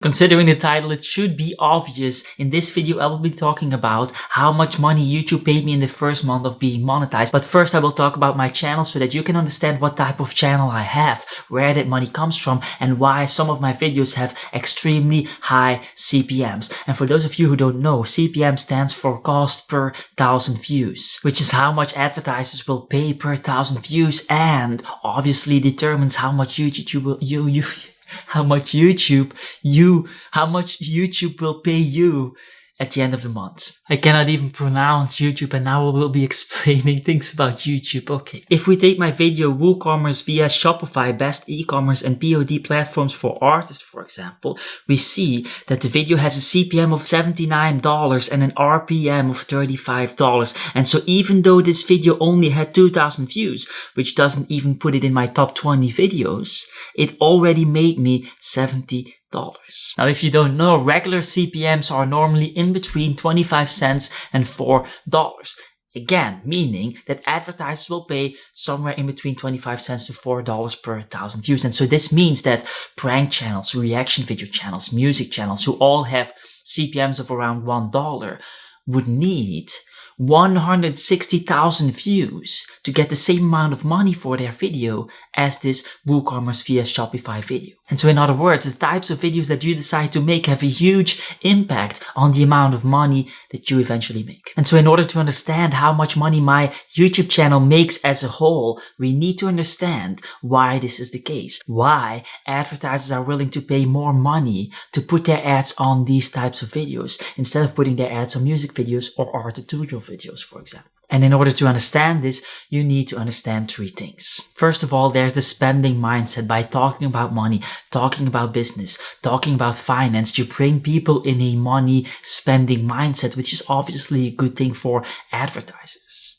Considering the title, it should be obvious. In this video, I will be talking about how much money YouTube paid me in the first month of being monetized. But first, I will talk about my channel so that you can understand what type of channel I have, where that money comes from, and why some of my videos have extremely high CPMs. And for those of you who don't know, CPM stands for cost per 1,000 views, which is how much advertisers will pay per 1,000 views, and obviously determines how much YouTube will pay you at the end of the month. I cannot even pronounce YouTube, and now I will be explaining things about YouTube. Okay. If we take my video WooCommerce via Shopify, best e-commerce and POD platforms for artists, for example, we see that the video has a CPM of $79 and an RPM of $35. And so even though this video only had 2,000 views, which doesn't even put it in my top 20 videos, it already made me $70. Now, if you don't know, regular CPMs are normally in between 25 cents and $4. Again, meaning that advertisers will pay somewhere in between 25 cents to $4 per 1,000 views. And so this means that prank channels, reaction video channels, music channels, who all have CPMs of around $1, would need 160,000 views to get the same amount of money for their video as this WooCommerce via Shopify video. And so in other words, the types of videos that you decide to make have a huge impact on the amount of money that you eventually make. And so in order to understand how much money my YouTube channel makes as a whole, we need to understand why this is the case. Why advertisers are willing to pay more money to put their ads on these types of videos instead of putting their ads on music videos or art tutorial videos, for example. And in order to understand this, you need to understand three things. First of all, there's the spending mindset. By talking about money, talking about business, talking about finance, you bring people in a money spending mindset, which is obviously a good thing for advertisers.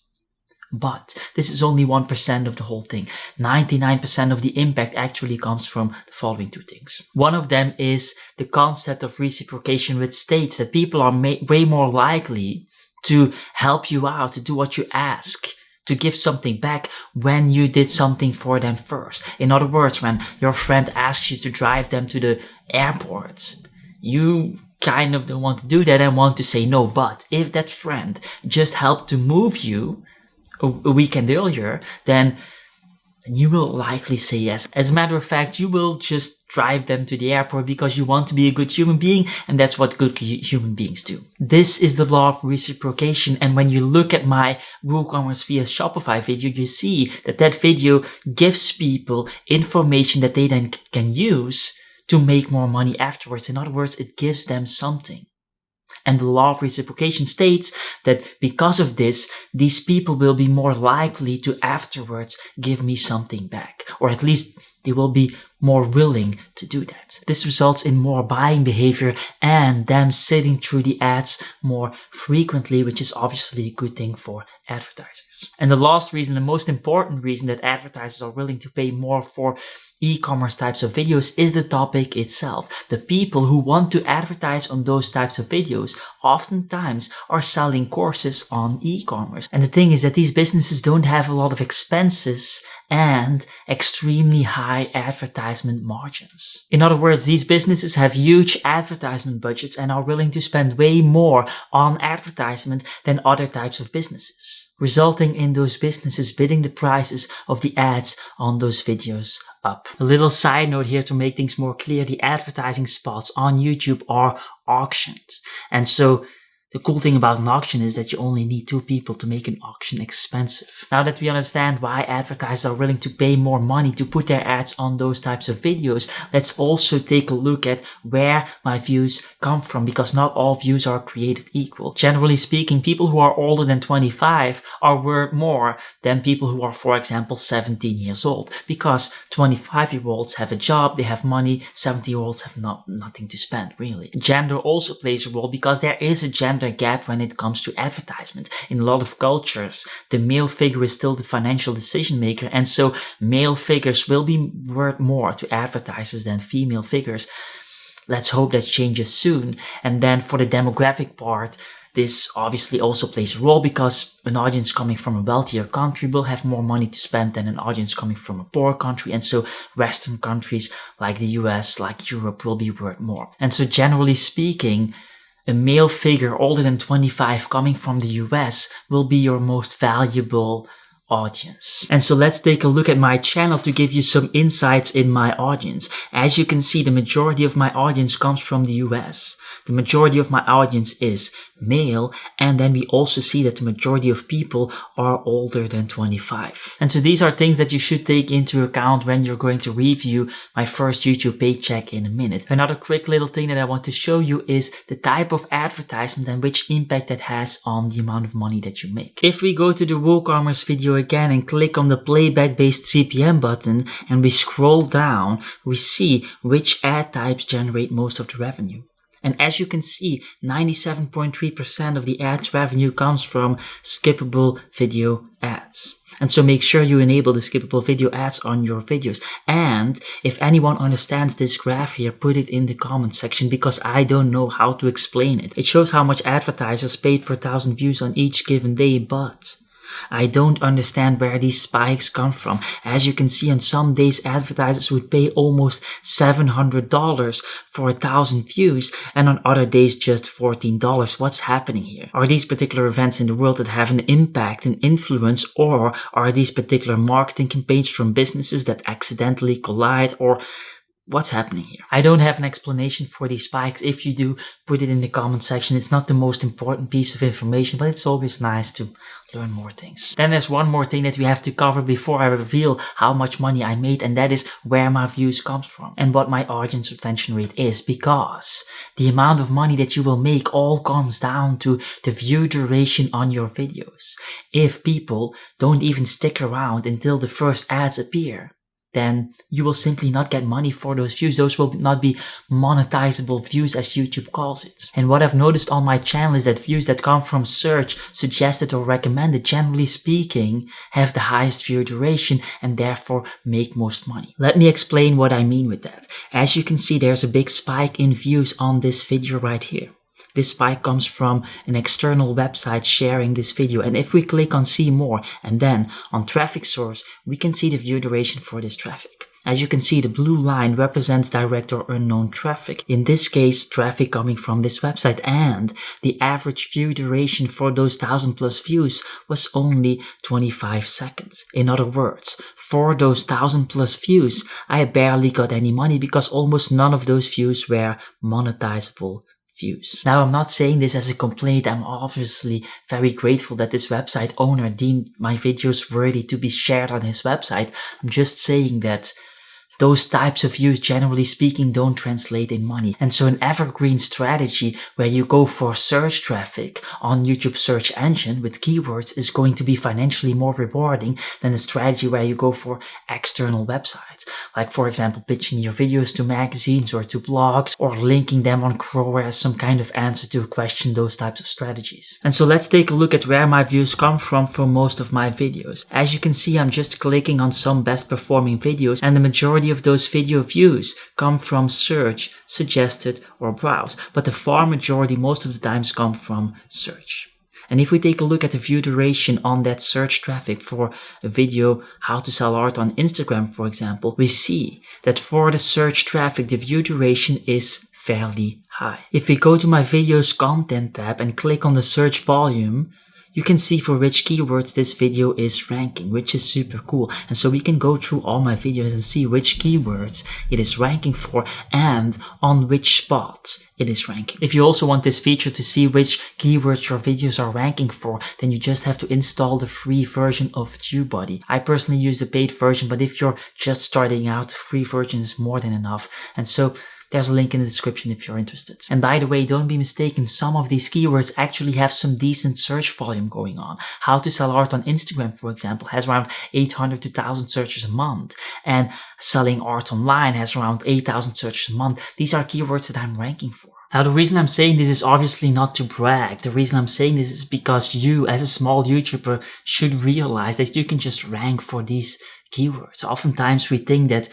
But this is only 1% of the whole thing. 99% of the impact actually comes from the following two things. One of them is the concept of reciprocation, which states that people are way more likely to help you out, to do what you ask, to give something back when you did something for them first. In other words, when your friend asks you to drive them to the airport, you kind of don't want to do that and want to say no. But if that friend just helped to move you a weekend earlier, then you will likely say yes. As a matter of fact, you will just drive them to the airport because you want to be a good human being, and that's what good human beings do. This is the law of reciprocation, and when you look at my WooCommerce via Shopify video, you see that that video gives people information that they then can use to make more money afterwards. In other words, it gives them something. And the law of reciprocation states that because of this, these people will be more likely to afterwards give me something back. Or at least they will be more willing to do that. This results in more buying behavior and them sitting through the ads more frequently, which is obviously a good thing for advertisers. And the last reason, the most important reason that advertisers are willing to pay more for e-commerce types of videos is the topic itself. The people who want to advertise on those types of videos oftentimes are selling courses on e-commerce. And the thing is that these businesses don't have a lot of expenses and extremely high advertisement margins. In other words, these businesses have huge advertisement budgets and are willing to spend way more on advertisement than other types of businesses, resulting in those businesses bidding the prices of the ads on those videos up. A little side note here to make things more clear, the advertising spots on YouTube are auctioned. And so the cool thing about an auction is that you only need 2 people to make an auction expensive. Now that we understand why advertisers are willing to pay more money to put their ads on those types of videos, let's also take a look at where my views come from, because not all views are created equal. Generally speaking, people who are older than 25 are worth more than people who are, for example, 17 years old, because 25-year-olds have a job, they have money, 70-year-olds have nothing to spend, really. Gender also plays a role because there is a gender gap when it comes to advertisement. In a lot of cultures, the male figure is still the financial decision maker, and so male figures will be worth more to advertisers than female figures. Let's hope that changes soon. And then for the demographic part, this obviously also plays a role because an audience coming from a wealthier country will have more money to spend than an audience coming from a poor country. And so Western countries like the US, like Europe will be worth more. And so generally speaking, a male figure older than 25 coming from the US will be your most valuable audience. And so let's take a look at my channel to give you some insights in my audience. As you can see, the majority of my audience comes from the US. The majority of my audience is male, and then we also see that the majority of people are older than 25. And so these are things that you should take into account when you're going to review my first YouTube paycheck in a minute. Another quick little thing that I want to show you is the type of advertisement and which impact that has on the amount of money that you make. If we go to the WooCommerce video again and click on the playback based CPM button and we scroll down, we see which ad types generate most of the revenue. And as you can see, 97.3% of the ads revenue comes from skippable video ads. And so make sure you enable the skippable video ads on your videos. And if anyone understands this graph here, put it in the comment section because I don't know how to explain it. It shows how much advertisers paid per 1,000 views on each given day, but I don't understand where these spikes come from. As you can see, on some days advertisers would pay almost $700 for 1,000 views, and on other days just $14. What's happening here? Are these particular events in the world that have an impact and influence, or are these particular marketing campaigns from businesses that accidentally collide, or what's happening here? I don't have an explanation for these spikes. If you do, put it in the comment section. It's not the most important piece of information, but it's always nice to learn more things. Then there's one more thing that we have to cover before I reveal how much money I made, and that is where my views comes from and what my audience retention rate is, because the amount of money that you will make all comes down to the view duration on your videos. If people don't even stick around until the first ads appear, then you will simply not get money for those views. Those will not be monetizable views as YouTube calls it. And what I've noticed on my channel is that views that come from search, suggested or recommended, generally speaking, have the highest view duration and therefore make most money. Let me explain what I mean with that. As you can see, there's a big spike in views on this video right here. This spike comes from an external website sharing this video, and if we click on see more and then on traffic source, we can see the view duration for this traffic. As you can see, the blue line represents direct or unknown traffic. In this case, traffic coming from this website, and the average view duration for those 1,000+ views was only 25 seconds. In other words, for those 1,000+ views, I barely got any money because almost none of those views were monetizable views. Now, I'm not saying this as a complaint. I'm obviously very grateful that this website owner deemed my videos worthy to be shared on his website. I'm just saying that those types of views, generally speaking, don't translate in money. And so an evergreen strategy where you go for search traffic on YouTube search engine with keywords is going to be financially more rewarding than a strategy where you go for external websites. Like, for example, pitching your videos to magazines or to blogs, or linking them on Grower as some kind of answer to a question, those types of strategies. And so let's take a look at where my views come from for most of my videos. As you can see, I'm just clicking on some best performing videos, and the majority of those video views come from search, suggested, or browse, but the far majority most of the times come from search. And if we take a look at the view duration on that search traffic for a video, how to sell art on Instagram, for example, we see that for the search traffic, the view duration is fairly high. If we go to my videos content tab and click on the search volume, you can see for which keywords this video is ranking, which is super cool. And so we can go through all my videos and see which keywords it is ranking for and on which spot it is ranking. If you also want this feature to see which keywords your videos are ranking for, then you just have to install the free version of TubeBuddy. I personally use the paid version, but if you're just starting out, the free version is more than enough. And so there's a link in the description if you're interested. And by the way, don't be mistaken, some of these keywords actually have some decent search volume going on. How to sell art on Instagram, for example, has around 800 to 1,000 searches a month. And selling art online has around 8,000 searches a month. These are keywords that I'm ranking for. Now, the reason I'm saying this is obviously not to brag. The reason I'm saying this is because you, as a small YouTuber, should realize that you can just rank for these keywords. Oftentimes we think that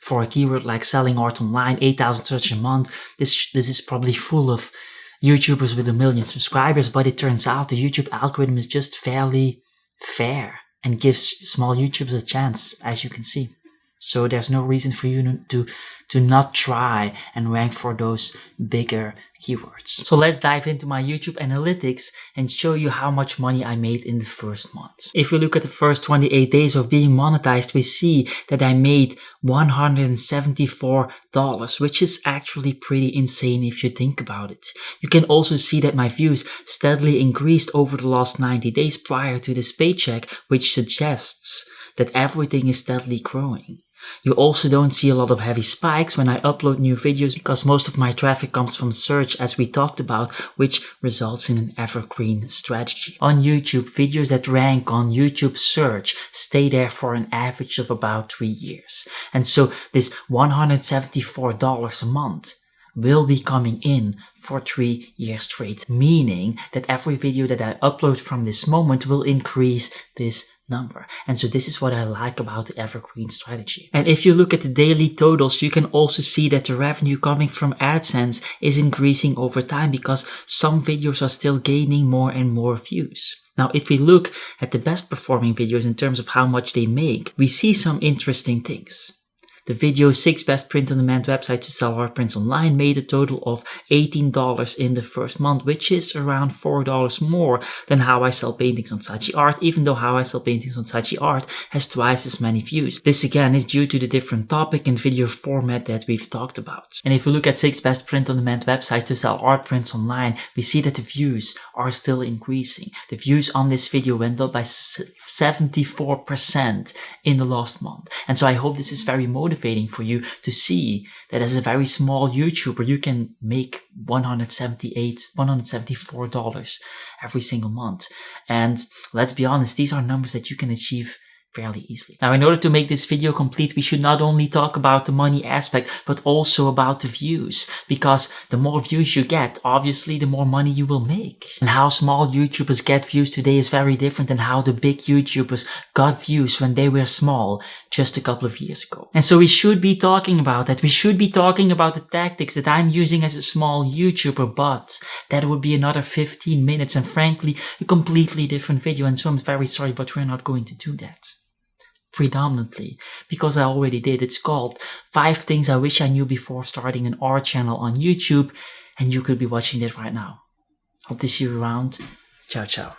for a keyword like selling art online, 8,000 searches a month, this is probably full of YouTubers with 1 million subscribers, but it turns out the YouTube algorithm is just fairly fair and gives small YouTubers a chance, as you can see. So there's no reason for you to not try and rank for those bigger keywords. So let's dive into my YouTube analytics and show you how much money I made in the first month. If we look at the first 28 days of being monetized, we see that I made $174, which is actually pretty insane if you think about it. You can also see that my views steadily increased over the last 90 days prior to this paycheck, which suggests that everything is steadily growing. You also don't see a lot of heavy spikes when I upload new videos because most of my traffic comes from search, as we talked about, which results in an evergreen strategy. On YouTube, videos that rank on YouTube search stay there for an average of about 3 years. And so this $174 a month will be coming in for 3 years straight, meaning that every video that I upload from this moment will increase this number. And so this is what I like about the evergreen strategy. And if you look at the daily totals, you can also see that the revenue coming from AdSense is increasing over time because some videos are still gaining more and more views. Now, if we look at the best performing videos in terms of how much they make, we see some interesting things. The video 6 best print-on-demand websites to sell art prints online made a total of $18 in the first month, which is around $4 more than How I Sell Paintings on Saatchi Art, even though How I Sell Paintings on Saatchi Art has twice as many views. This again is due to the different topic and video format that we've talked about. And if we look at 6 best print-on-demand websites to sell art prints online, we see that the views are still increasing. The views on this video went up by 74% in the last month. And so I hope this is very motivating for you to see that as a very small YouTuber, you can make $174 every single month. And let's be honest, these are numbers that you can achieve fairly easily. Now, in order to make this video complete, we should not only talk about the money aspect, but also about the views, because the more views you get, obviously, the more money you will make. And how small YouTubers get views today is very different than how the big YouTubers got views when they were small just a couple of years ago. And so we should be talking about that. We should be talking about the tactics that I'm using as a small YouTuber, but that would be another 15 minutes and frankly, a completely different video. And so I'm very sorry, but we're not going to do that. Predominantly, because I already did. It's called 5 Things I Wish I Knew Before Starting an Art Channel on YouTube, and you could be watching this right now. Hope to see you around. Ciao, ciao.